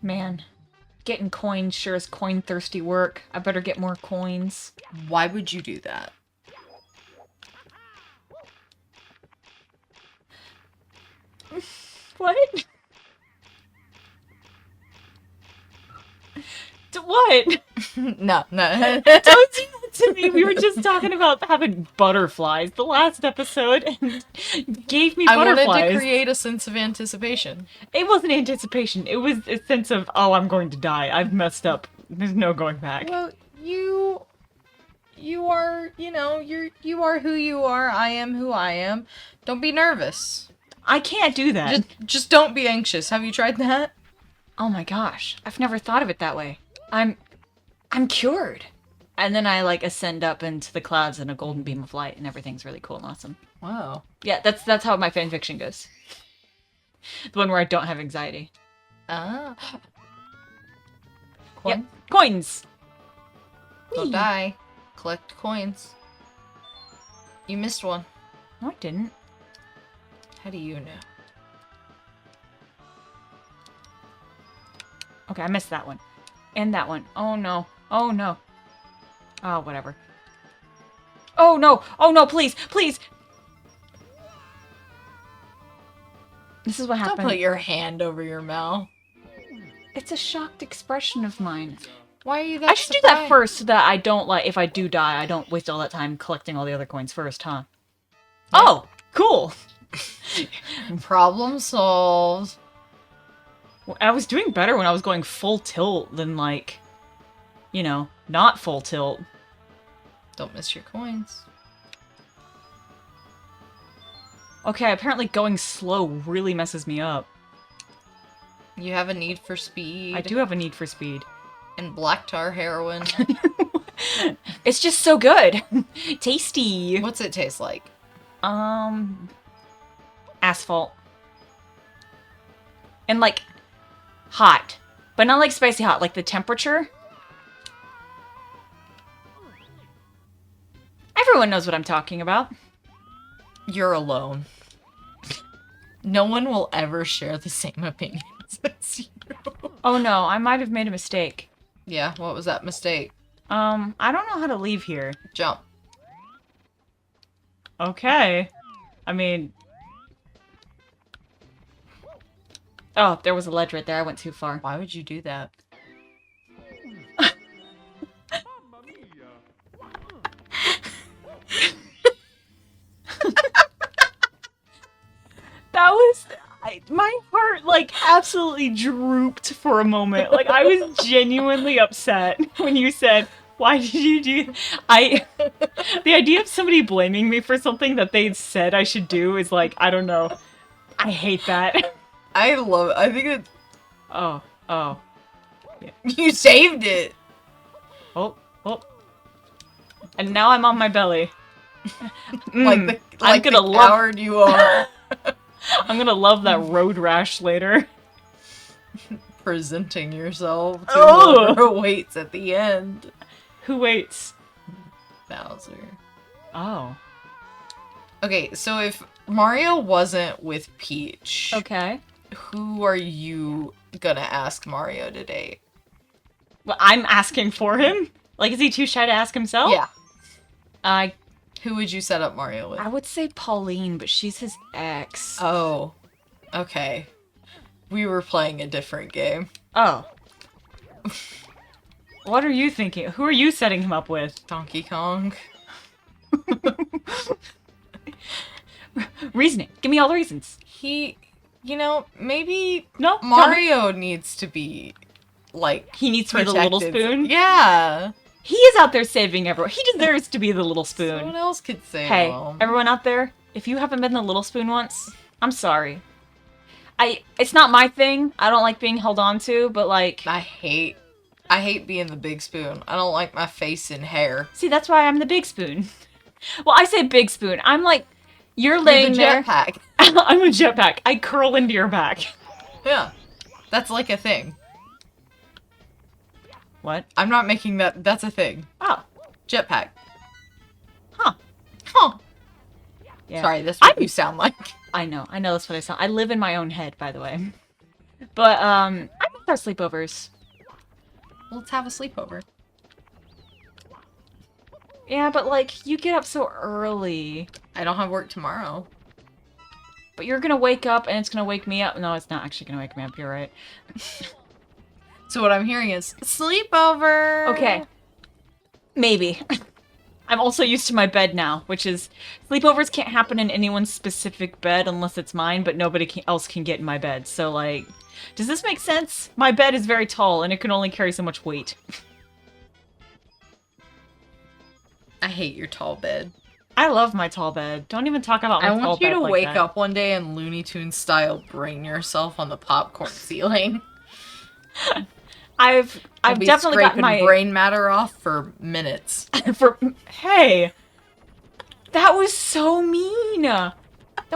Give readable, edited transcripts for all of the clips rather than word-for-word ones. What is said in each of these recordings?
Man, getting coins sure is coin-thirsty work. I better get more coins. Why would you do that? What? What? No. Don't do that to me. We were just talking about having butterflies the last episode and gave me I butterflies. wanted to create a sense of anticipation. It wasn't anticipation. It was a sense of, oh, I'm going to die. I've messed up. There's no going back. Well, you are, you are who you are. I am who I am. Don't be nervous. I can't do that. Just don't be anxious. Have you tried that? Oh my gosh. I've never thought of it that way. I'm cured. And then I like ascend up into the clouds in a golden beam of light and everything's really cool and awesome. Wow. Yeah, that's how my fanfiction goes. The one where I don't have anxiety. Ah. Yep. Coins! Don't Whee! die. Collect coins. You missed one. No, I didn't. How do you know? Okay, I missed that one. And that one. Oh no. Oh no. Oh, whatever. Oh no! Oh no, please! Please! This is what happened. Don't put your hand over your mouth. It's a shocked expression of mine. Why are you that I should do that surprised? first so that I don't, like, if I do die, I don't waste all that time collecting all the other coins first, huh? Oh! Cool! Problem solved. Well, I was doing better when I was going full tilt than, like, you know, not full tilt. Don't miss your coins. Okay, apparently going slow really messes me up. You have a need for speed. I do have a need for speed. And black tar heroin. It's just so good. Tasty. What's it taste like? Asphalt. And, like, hot. But not, like, spicy hot. Like, the temperature. Everyone knows what I'm talking about. You're alone. No one will ever share the same opinions as you. Oh, no. I might have made a mistake. Yeah, what was that mistake? I don't know how to leave here. Jump. Okay. I mean... Oh, there was a ledge right there. I went too far. Why would you do that? That was... my heart, like, absolutely drooped for a moment. Like, I was genuinely upset when you said, why did you do... The idea of somebody blaming me for something that they said I should do is like, I don't know. I hate that. I think it... Oh. You saved it! Oh. And now I'm on my belly. Like gonna the love- coward you are. I'm gonna love that road rash later. Presenting yourself to Oh. whoever waits at the end. Who waits? Bowser. Oh. Okay, so if Mario wasn't with Peach, Okay. who are you gonna ask Mario to date? Well, I'm asking for him? Like, is he too shy to ask himself? Yeah. Who would you set up Mario with? I would say Pauline, but she's his ex. Oh. Okay. We were playing a different game. Oh. What are you thinking? Who are you setting him up with? Donkey Kong. Reasoning. Give me all the reasons. Maybe No? Tell me. Mario needs to be, like, He needs to be the little protected. spoon? Yeah. He is out there saving everyone. He deserves to be the little spoon. Someone else could say Hey, him. everyone out there, if you haven't been the little spoon once, I'm sorry. It's not my thing. I don't like being held on to, but like... I hate being the big spoon. I don't like my face and hair. See, that's why I'm the big spoon. Well, I say big spoon. I'm like, you're You're laying the there. jetpack. I'm a jetpack. I curl into your back. Yeah. That's like a thing. What? I'm not making that. That's a thing. Oh. Jetpack. Huh. Huh. Yeah. Sorry, that's what I'm- you sound like. I know that's what I sound. I live in my own head, by the way. But, I'm with our sleepovers. Let's have a sleepover. Yeah, but like, you get up so early. I don't have work tomorrow. But you're gonna wake up and it's gonna wake me up. No, it's not actually gonna wake me up, you're right. So what I'm hearing is sleepover. Okay. Maybe. I'm also used to my bed now, which is sleepovers can't happen in anyone's specific bed unless it's mine, but nobody else can get in my bed. So like, does this make sense? My bed is very tall and it can only carry so much weight. I hate your tall bed. I love my tall bed. Don't even talk about my I tall bed. want you to like wake that. up one day and Looney Tunes style brain yourself on the popcorn ceiling. I've I'll be definitely got scraping my brain matter off for minutes. Hey, that was so mean. That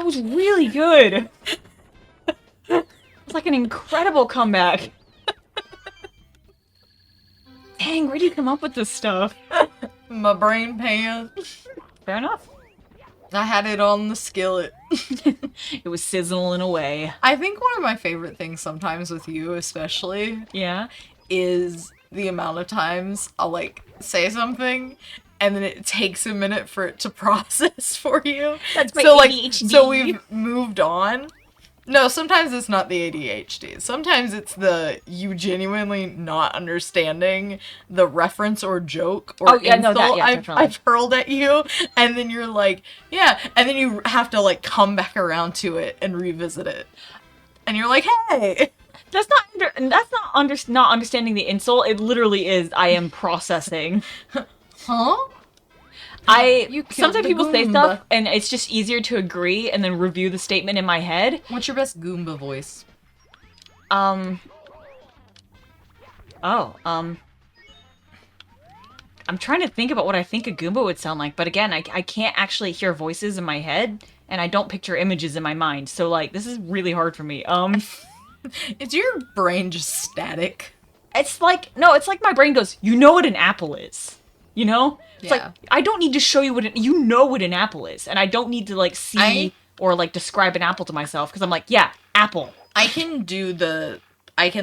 was really good. It's like an incredible comeback. Dang, where do you come up with this stuff? My brain pan. Fair enough. I had it on the skillet. It was sizzling away. I think one of my favorite things sometimes with you, especially, Yeah. is the amount of times I'll like say something and then it takes a minute for it to process for you. That's my so like ADHD. so we've moved on. No, sometimes it's not the ADHD. Sometimes it's the you genuinely not understanding the reference or joke or Oh, yeah, no, that- insult yeah, I've definitely. hurled at you, and then you're like, yeah, and then you have to like come back around to it and revisit it, and you're like, hey. That's not understanding the insult. It literally is. I am processing. Huh? You killed Sometimes the people say Goomba. stuff and it's just easier to agree and then review the statement in my head. What's your best Goomba voice? I'm trying to think about what I think a Goomba would sound like, but again, I can't actually hear voices in my head, and I don't picture images in my mind, so like, this is really hard for me. Is your brain just static? It's like my brain goes, you know what an apple is, you know? It's Yeah. like, I don't need to show you you know what an apple is, and I don't need to like see or like describe an apple to myself, because I'm like, yeah, apple. I can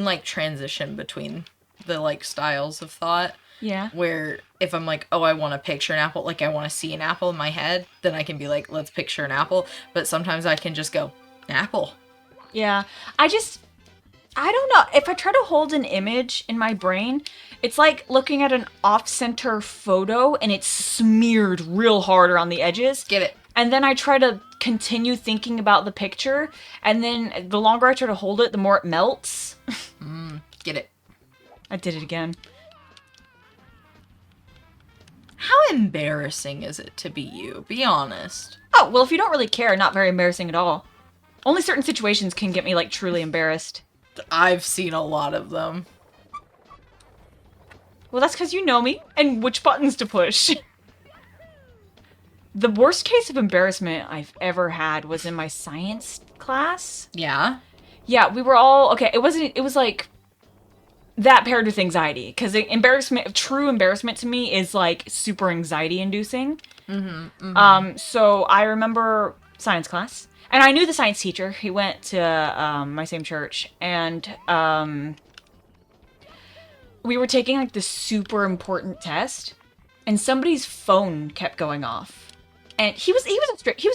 like transition between the like styles of thought. Yeah. Where if I'm like, oh, I want to picture an apple, like I want to see an apple in my head, then I can be like, let's picture an apple. But sometimes I can just go, apple. Yeah. I don't know. If I try to hold an image in my brain, it's like looking at an off-center photo and it's smeared real hard around the edges. Get it? And then I try to continue thinking about the picture, and then the longer I try to hold it, the more it melts. Get it? I did it again. How embarrassing is it to be you? Be honest. Oh, well, if you don't really care, not very embarrassing at all. Only certain situations can get me, like, truly embarrassed. I've seen a lot of them. Well, that's because you know me, and which buttons to push. The worst case of embarrassment I've ever had was in my science class. Yeah. Yeah, we were all, okay, it was like that paired with anxiety, because true embarrassment to me is like super anxiety inducing. So I remember science class, and I knew the science teacher. He went to my same church, and we were taking like this super important test, and somebody's phone kept going off. And he was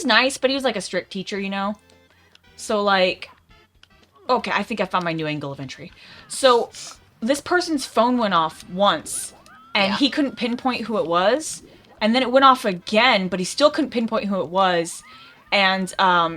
nice, but he was like a strict teacher, you know? So like, okay, I think I found my new angle of entry. So this person's phone went off once, and he couldn't pinpoint who it was. And then it went off again, but he still couldn't pinpoint who it was. And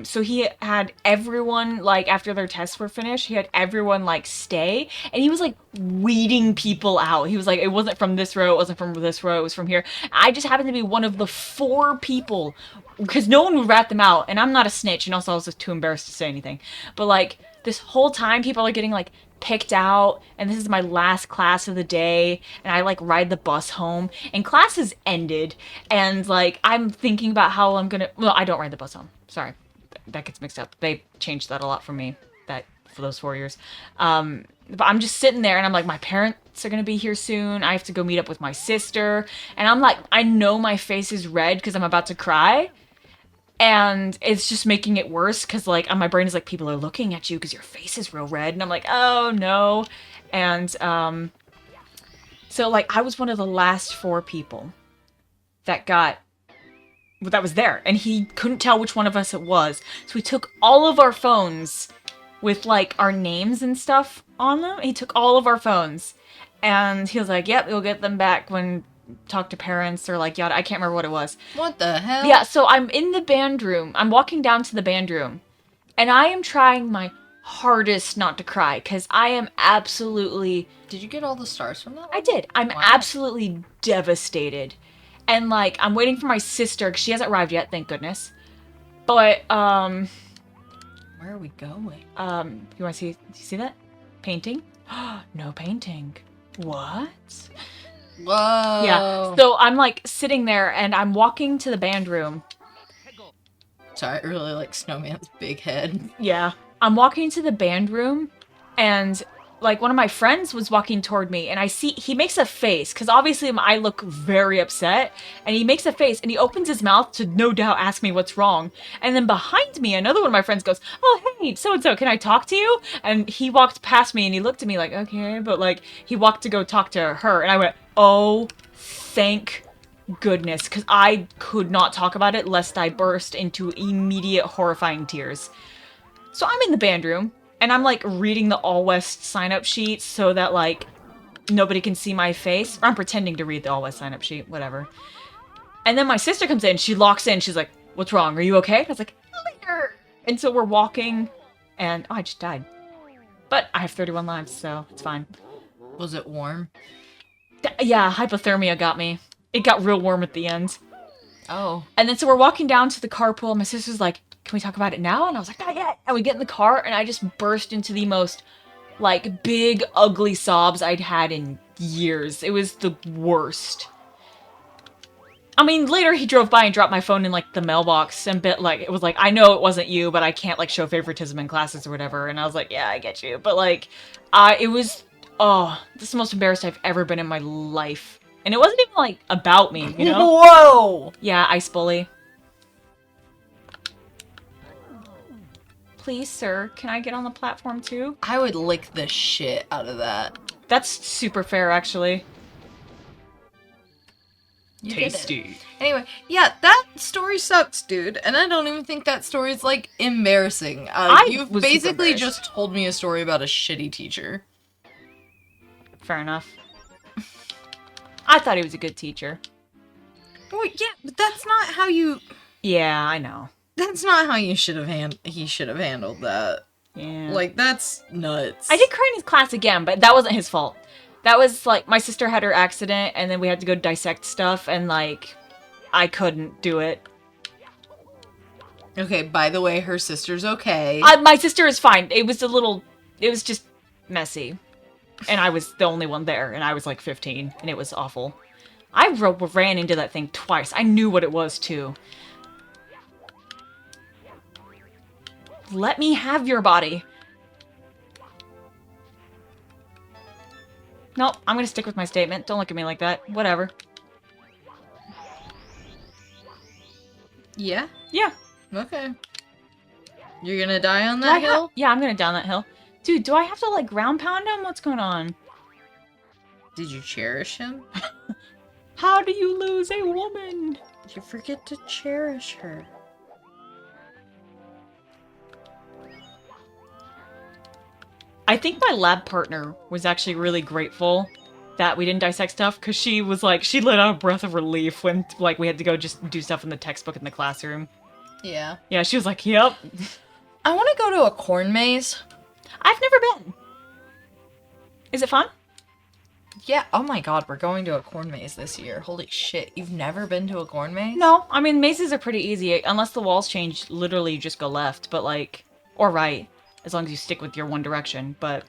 so he had everyone, like, after their tests were finished, he had everyone, like, stay. And he was, like, weeding people out. He was like, it wasn't from this row, it wasn't from this row, it was from here. I just happened to be one of the 4 people, because no one would rat them out. And I'm not a snitch, and also I was just too embarrassed to say anything. But, like, this whole time, people are getting, like, picked out, and this is my last class of the day, and I like ride the bus home, and class has ended, and like I'm thinking about how I'm gonna, well, I don't ride the bus home, sorry, that gets mixed up. They changed that a lot for me for those 4 years. But I'm just sitting there, and I'm like, my parents are gonna be here soon, I have to go meet up with my sister, and I'm like, I know my face is red because I'm about to cry, And it's just making it worse because, like, my brain is like, people are looking at you because your face is real red. And I'm like, oh no. And so, like, I was one of the last 4 people that was there. And he couldn't tell which one of us it was. So he took all of our phones with, like, our names and stuff on them. He took all of our phones. And he was like, yep, you'll get them back when talk to parents or, like, yada. I can't remember what it was. What the hell? Yeah, so I'm in the band room. I'm walking down to the band room. And I am trying my hardest not to cry because I am absolutely... Did you get all the stars from that one? I did. I'm absolutely devastated. And, like, I'm waiting for my sister because she hasn't arrived yet, thank goodness. But, Where are we going? you want to see? Do you see that? Painting? No painting. What? Whoa. Yeah. So I'm, like, sitting there and I'm walking to the band room. Sorry, I really like Snowman's big head. Yeah. I'm walking to the band room and, like, one of my friends was walking toward me and I see he makes a face because obviously I look very upset and he makes a face and he opens his mouth to no doubt ask me what's wrong. And then behind me, another one of my friends goes, oh, hey, so-and-so, can I talk to you? And he walked past me and he looked at me like, okay, but, like, he walked to go talk to her and I went, oh, thank goodness, because I could not talk about it lest I burst into immediate horrifying tears. So I'm in the band room, and I'm, like, reading the All West sign-up sheet so that, like, nobody can see my face. Or I'm pretending to read the All West sign-up sheet, whatever. And then my sister comes in, she locks in, she's like, what's wrong, are you okay? And I was like, later! And so we're walking, and, oh, I just died. But I have 31 lives, so it's fine. Was it warm? Yeah, hypothermia got me. It got real warm at the end. Oh. And then so we're walking down to the carpool, and my sister's like, can we talk about it now? And I was like, not yet. And we get in the car, and I just burst into the most, like, big, ugly sobs I'd had in years. It was the worst. I mean, later he drove by and dropped my phone in, like, the mailbox, and it was like, I know it wasn't you, but I can't, like, show favoritism in classes or whatever. And I was like, yeah, I get you. But, like, it was, oh, this is the most embarrassed I've ever been in my life. And it wasn't even, like, about me, you know? Whoa! Yeah, ice bully. Please, sir, can I get on the platform too? I would lick the shit out of that. That's super fair, actually. You tasty. Anyway, yeah, that story sucks, dude. And I don't even think that story's, like, embarrassing. You've basically just told me a story about a shitty teacher. Fair enough. I thought he was a good teacher. Well, yeah, but that's not how you... Yeah, I know. That's not how you should have he should have handled that. Yeah. Like, that's nuts. I did cry in his class again, but that wasn't his fault. That was, like, my sister had her accident, and then we had to go dissect stuff, and, like, I couldn't do it. Okay, by the way, her sister's okay. My sister is fine. It was just messy. And I was the only one there, and I was like 15, and it was awful. I ran into that thing twice. I knew what it was, too. Let me have your body. Nope, I'm gonna stick with my statement. Don't look at me like that. Whatever. Yeah? Yeah. Okay. You're gonna die on that hill? Yeah, I'm gonna down that hill. Dude, do I have to, like, ground pound him? What's going on? Did you cherish him? How do you lose a woman? You forget to cherish her. I think my lab partner was actually really grateful that we didn't dissect stuff, because she was like, she let out a breath of relief when, like, we had to go just do stuff in the textbook in the classroom. Yeah. Yeah, she was like, yep. I want to go to a corn maze. I've never been. Is it fun? Yeah, oh my god, we're going to a corn maze this year. Holy shit, you've never been to a corn maze? No, I mean, mazes are pretty easy. Unless the walls change, literally you just go left, but, like, or right. As long as you stick with your one direction, but...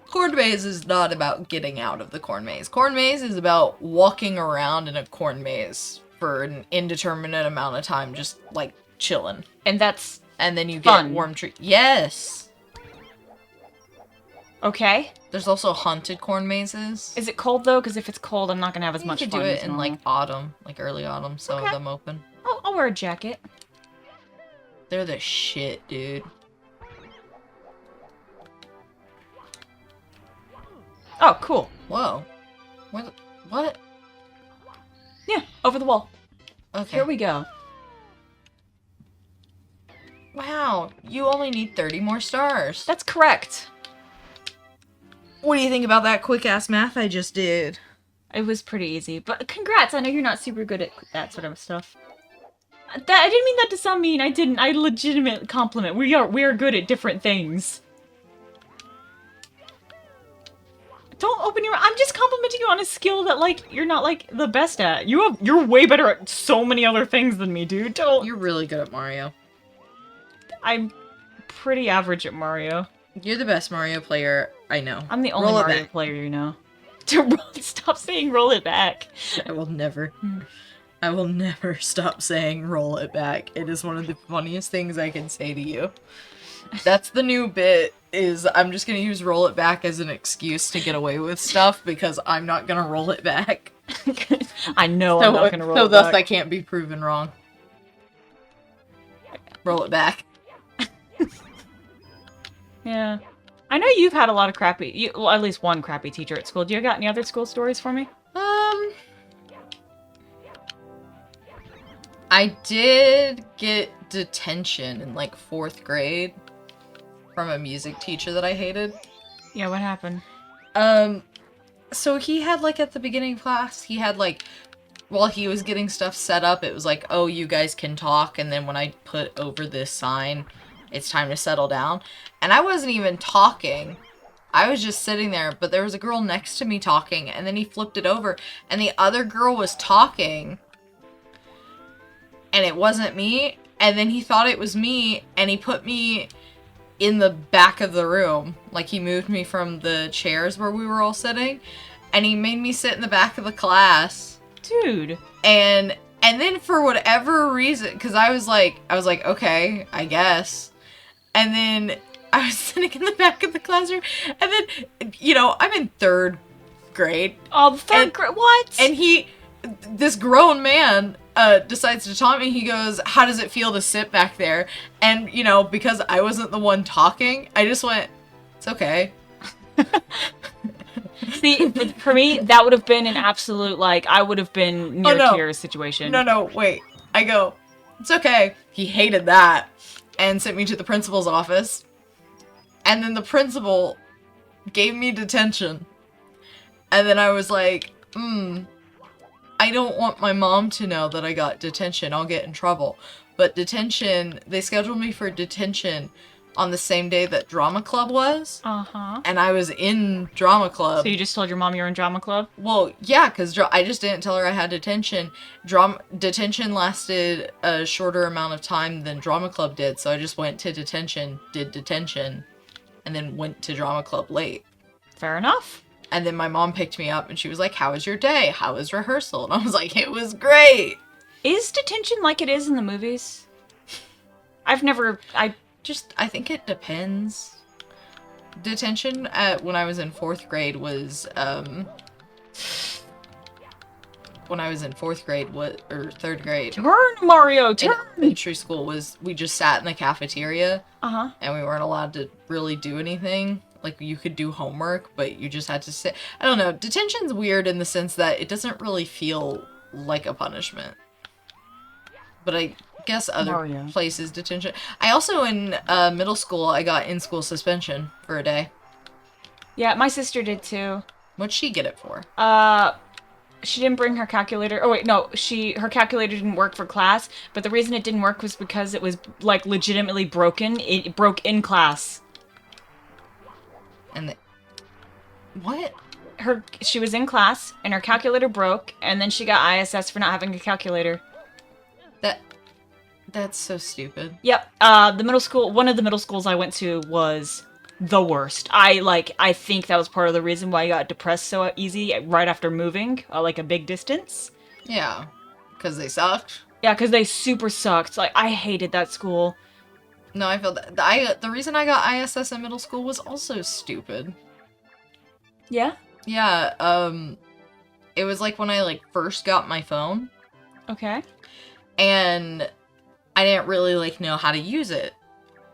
Corn maze is not about getting out of the corn maze. Corn maze is about walking around in a corn maze for an indeterminate amount of time, just, like, chilling. And that's And then you fun. get warm treat. Yes! Okay. There's also haunted corn mazes. Is it cold, though? Because if it's cold, I'm not going to have as much You fun. could do as it in, normal. like, autumn. Like, early autumn, some of them open. I'll wear a jacket. They're the shit, dude. Oh, cool. Whoa. What? Yeah, over the wall. Okay. Here we go. Wow, you only need 30 more stars. That's correct. What do you think about that quick-ass math I just did? It was pretty easy, but congrats. I know you're not super good at that sort of stuff. I didn't mean that to sound mean. I didn't. I legitimate compliment. We are good at different things. Don't open your... I'm just complimenting you on a skill that, like, you're not, like, the best at. You're way better at so many other things than me, dude. Don't... You're really good at Mario. I'm pretty average at Mario. You're the best Mario player I know. I'm the only Mario player you know. Stop saying roll it back. I will never. I will never stop saying roll it back. It is one of the funniest things I can say to you. That's the new bit, is I'm just gonna use roll it back as an excuse to get away with stuff because I'm not gonna roll it back. I know I'm not gonna roll it back. So thus I can't be proven wrong. Roll it back. Yeah. I know you've had a lot of crappy, well, at least one crappy teacher at school. Do you got any other school stories for me? I did get detention in like 4th grade from a music teacher that I hated. Yeah, what happened? So he had like at the beginning of class, he had like, while he was getting stuff set up, it was like, oh, you guys can talk, and then when I put over this sign, it's time to settle down. And I wasn't even talking. I was just sitting there, but there was a girl next to me talking, and then he flipped it over, and the other girl was talking, and it wasn't me, and then he thought it was me, and he put me in the back of the room. Like, he moved me from the chairs where we were all sitting, and he made me sit in the back of the class. Dude. And then for whatever reason, because I was like, okay, I guess. And then I was sitting in the back of the classroom, and then, you know, I'm in 3rd grade. Oh, 3rd grade, what? And this grown man, decides to taunt me. He goes, how does it feel to sit back there? And, you know, because I wasn't the one talking, I just went, it's okay. See, for me, that would have been an absolute, like, I would have been near tears situation. No, wait. I go, it's okay. He hated that and sent me to the principal's office. And then the principal gave me detention. And then I was like, I don't want my mom to know that I got detention. I'll get in trouble. But detention, they scheduled me for detention on the same day that drama club was. Uh-huh. And I was in drama club. So you just told your mom you were in drama club? Well, yeah, because I just didn't tell her I had detention. Detention lasted a shorter amount of time than drama club did, so I just went to detention, did detention, and then went to drama club late. Fair enough. And then my mom picked me up and she was like, how was your day? How was rehearsal? And I was like, it was great. Is detention like it is in the movies? I think it depends. Detention when I was in 4th grade was, when I was in 4th grade, or 3rd grade. Turn, Mario, turn! In elementary school we just sat in the cafeteria. Uh-huh. And we weren't allowed to really do anything. Like, you could do homework, but you just had to sit. I don't know. Detention's weird in the sense that it doesn't really feel like a punishment. But I guess other places, detention. I also, in middle school, I got in-school suspension for a day. Yeah, my sister did too. What'd she get it for? She didn't bring her calculator. Oh wait, no, her calculator didn't work for class, but the reason it didn't work was because it was, like, legitimately broken. It broke in class. And what? She was in class, and her calculator broke, and then she got ISS for not having a calculator. That's so stupid. Yep. One of the middle schools I went to was the worst. I think that was part of the reason why I got depressed so easy right after moving, like a big distance. Yeah. Because they sucked? Yeah, because they super sucked. Like, I hated that school. No, I feel that. The reason I got ISS in middle school was also stupid. Yeah? Yeah, it was like when I, like, first got my phone. Okay. and I didn't really like know how to use it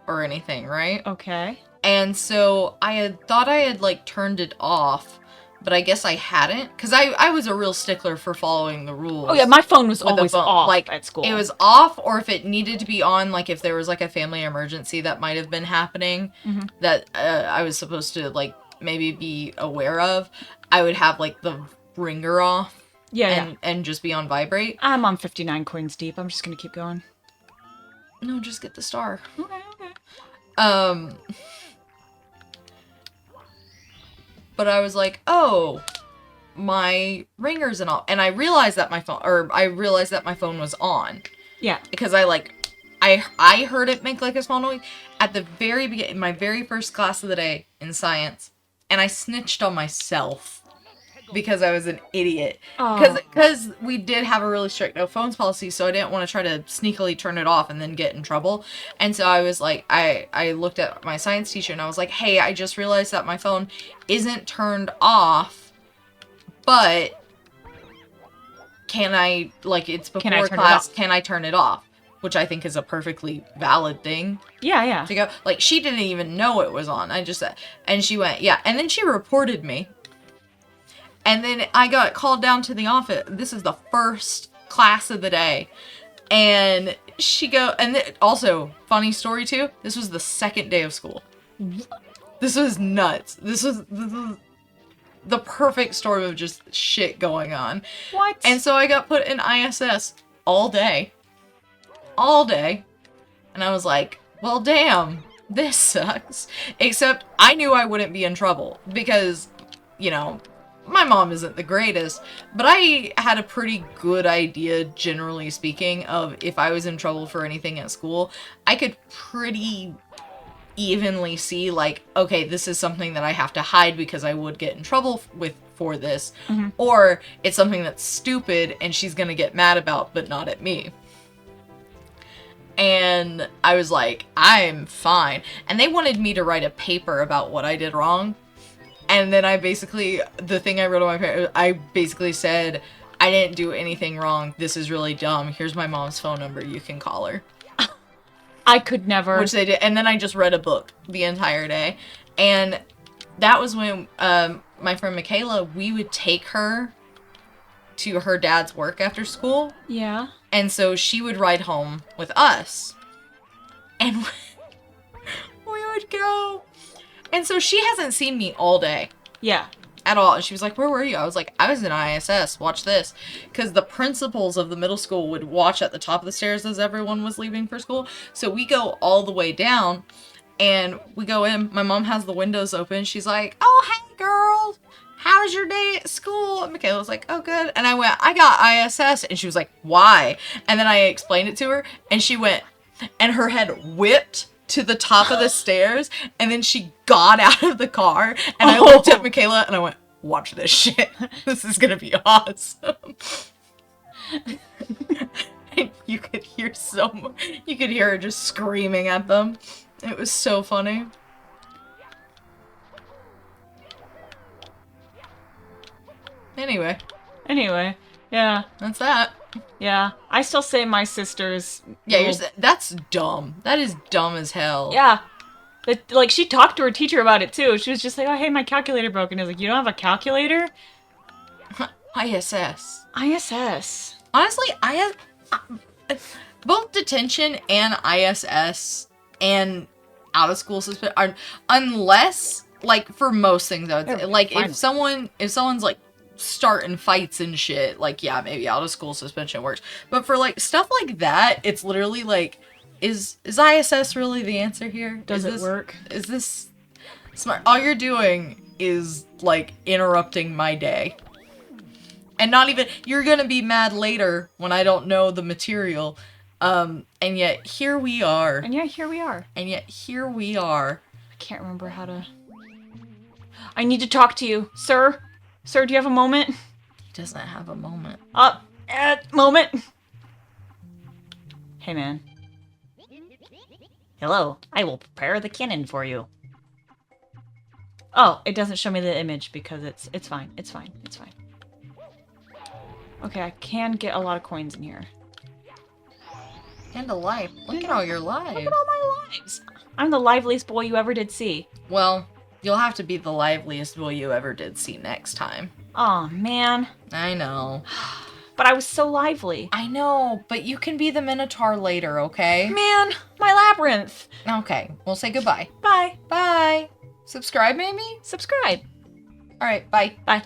or anything, right? Okay. And so I had thought I had like turned it off, but I guess I hadn't, because I was a real stickler for following the rules. Oh yeah, my phone was with the always phone. off Like, at school. it was off, or if it needed to be on, like if there was like a family emergency that might have been happening Mhm. that I was supposed to like maybe be aware of, I would have like the ringer off Yeah. and just be on vibrate. I'm on 59 coins deep. I'm just gonna keep going. No, just get the star. Okay. But I was like, oh, my ringer's and all, and I realized that my phone was on. Yeah. Because I heard it make like a small noise at the very beginning, my very first class of the day in science, and I snitched on myself because I was an idiot. Because we did have a really strict no phones policy, so I didn't want to try to sneakily turn it off and then get in trouble. And so I was like, I looked at my science teacher and I was like, hey, I just realized that my phone isn't turned off, but can I, like, it's before class, can I turn it off? Which I think is a perfectly valid thing. Yeah. To go. Like, she didn't even know it was on. I just said, and she went, yeah. And then she reported me. And then I got called down to the office. This is the first class of the day. And also, funny story too, this was the second day of school. This was nuts. This was the perfect storm of just shit going on. What? And so I got put in ISS all day. All day. And I was like, well, damn, this sucks. Except I knew I wouldn't be in trouble because, you know, my mom isn't the greatest, but I had a pretty good idea, generally speaking, of if I was in trouble for anything at school, I could pretty evenly see, like, okay, this is something that I have to hide because I would get in trouble for this, or it's something that's stupid and she's gonna get mad about, but not at me. And I was like, I'm fine. And they wanted me to write a paper about what I did wrong. And then the thing I wrote on my paper, I basically said, I didn't do anything wrong. This is really dumb. Here's my mom's phone number. You can call her. I could never. Which they did. And then I just read a book the entire day. And that was when my friend Michaela, we would take her to her dad's work after school. Yeah. And so she would ride home with us. And we would go. And so she hasn't seen me all day. Yeah. At all. And she was like, where were you? I was like, I was in ISS. Watch this. Because the principals of the middle school would watch at the top of the stairs as everyone was leaving for school. So we go all the way down. And we go in. My mom has the windows open. She's like, oh, hey, girl. How was your day at school? And Michaela was like, oh, good. And I went, I got ISS. And she was like, why? And then I explained it to her. And she went, and her head whipped to the top of the stairs, and then she got out of the car, and I looked at Michaela and I went, watch this shit. This is gonna be awesome. And you could hear her just screaming at them. It was so funny. Anyway, yeah. that's that. Yeah. I still say my sister's. Yeah, that's dumb. That is dumb as hell. Yeah. Like, she talked to her teacher about it, too. She was just like, oh, hey, my calculator broke. And I was like, you don't have a calculator? ISS. ISS. Honestly, both detention and ISS and out of school suspension are, unless, like, for most things, I would say, like, if someone's, like, starting fights and shit, like, yeah, maybe out of school suspension works. But for, like, stuff like that, it's literally, like, is ISS really the answer here? Does it work? Is this smart? All you're doing is, like, interrupting my day. And not even, you're gonna be mad later when I don't know the material. And yet, here we are. And yet, here we are. I can't remember how to... I need to talk to you. Sir? Sir, do you have a moment? He doesn't have a moment. Moment. Hey, man. Hello. I will prepare the cannon for you. Oh, it doesn't show me the image because it's fine. It's fine. It's fine. Okay, I can get a lot of coins in here. And a life. Look at all your lives. Look at all my lives. I'm the liveliest boy you ever did see. Well, you'll have to be the liveliest boy you ever did see next time. Aw, man. I know. But I was so lively. I know, but you can be the Minotaur later, okay? Man, my labyrinth. Okay, we'll say goodbye. Bye. Bye. Subscribe, maybe? Subscribe. All right, bye. Bye.